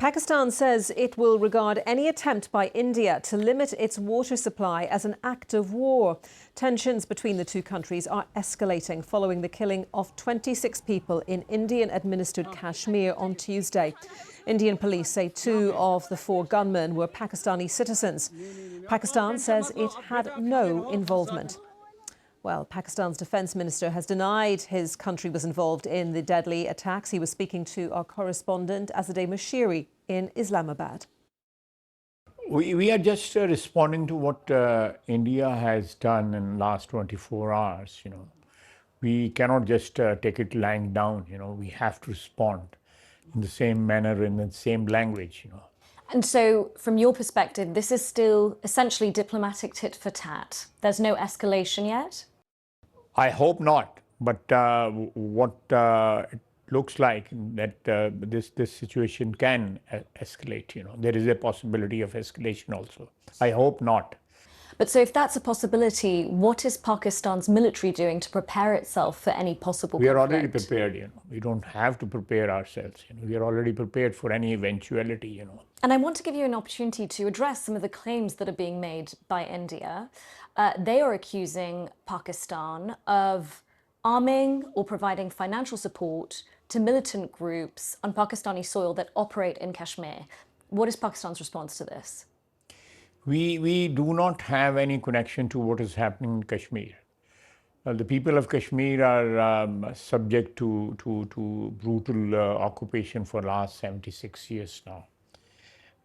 Pakistan says it will regard any attempt by India to limit its water supply as an act of war. Tensions between the two countries are escalating following the killing of 26 people in Indian-administered Kashmir on Tuesday. Indian police say 2 of the 4 gunmen were Pakistani citizens. Pakistan says it had no involvement. Well, Pakistan's defence minister has denied his country was involved in the deadly attacks. He was speaking to our correspondent Azadeh Moshiri in Islamabad. We are just responding to what India has done in the last 24 hours. We cannot just take it lying down. We have to respond in the same manner, in the same language. And so, from your perspective, this is still essentially diplomatic tit for tat. There's no escalation yet? I hope not. But what it looks like that this situation can escalate. There is a possibility of escalation also. I hope not. But so if that's a possibility, what is Pakistan's military doing to prepare itself for any possible conflict? We are already prepared. We don't have to prepare ourselves. We are already prepared for any eventuality. And I want to give you an opportunity to address some of the claims that are being made by India. They are accusing Pakistan of arming or providing financial support to militant groups on Pakistani soil that operate in Kashmir. What is Pakistan's response to this? We do not have any connection to what is happening in Kashmir. The people of Kashmir are subject to brutal occupation for the last 76 years now.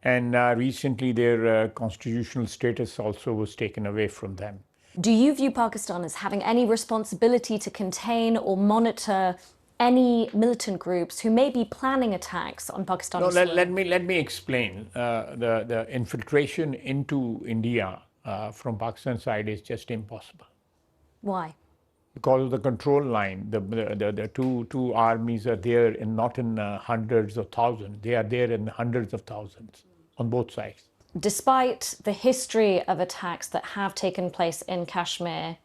And recently their constitutional status also was taken away from them. Do you view Pakistan as having any responsibility to contain or monitor any militant groups who may be planning attacks on Pakistani soil? Let me explain. The infiltration into India from Pakistan side is just impossible. Why? Because of the control line. The two armies are there, not in hundreds of thousands. They are there in hundreds of thousands on both sides. Despite the history of attacks that have taken place in Kashmir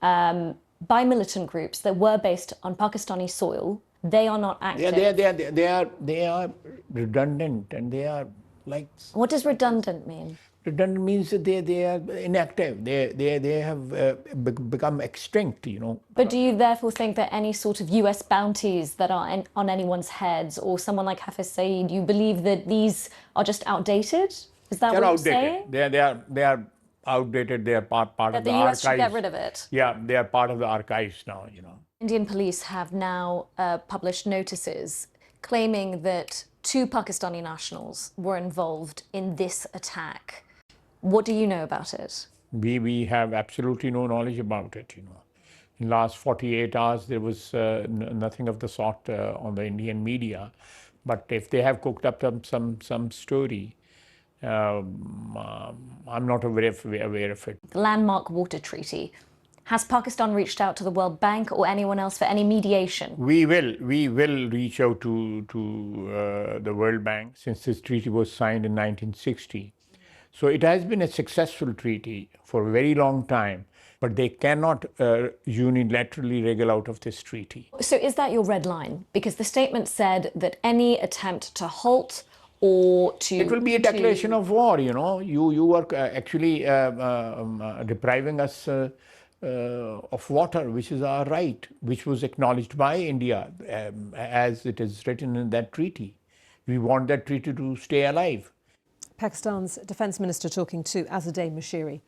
by militant groups that were based on Pakistani soil, they are not active. They are redundant, and they are like. What does redundant mean? Redundant means that they are inactive. They have become extinct. But do you therefore think that any sort of U.S. bounties that are on anyone's heads, or someone like Hafiz Saeed, you believe that these are just outdated? Is that what you're saying? They are outdated. They are part of the archives. The US should get rid of it. Yeah, they are part of the archives now. Indian police have now published notices claiming that 2 Pakistani nationals were involved in this attack. What do you know about it? We have absolutely no knowledge about it. In the last 48 hours, there was nothing of the sort on the Indian media. But if they have cooked up some story, I'm not aware of it. The landmark water treaty. Has Pakistan reached out to the World Bank or anyone else for any mediation? We will reach out to the World Bank since this treaty was signed in 1960. So it has been a successful treaty for a very long time, but they cannot unilaterally wriggle out of this treaty. So is that your red line? Because the statement said that any attempt to halt or to... It will be a declaration of war, You are actually depriving us of water, which is our right, which was acknowledged by India as it is written in that treaty. We want that treaty to stay alive. Pakistan's defence minister talking to Azadeh Moshiri.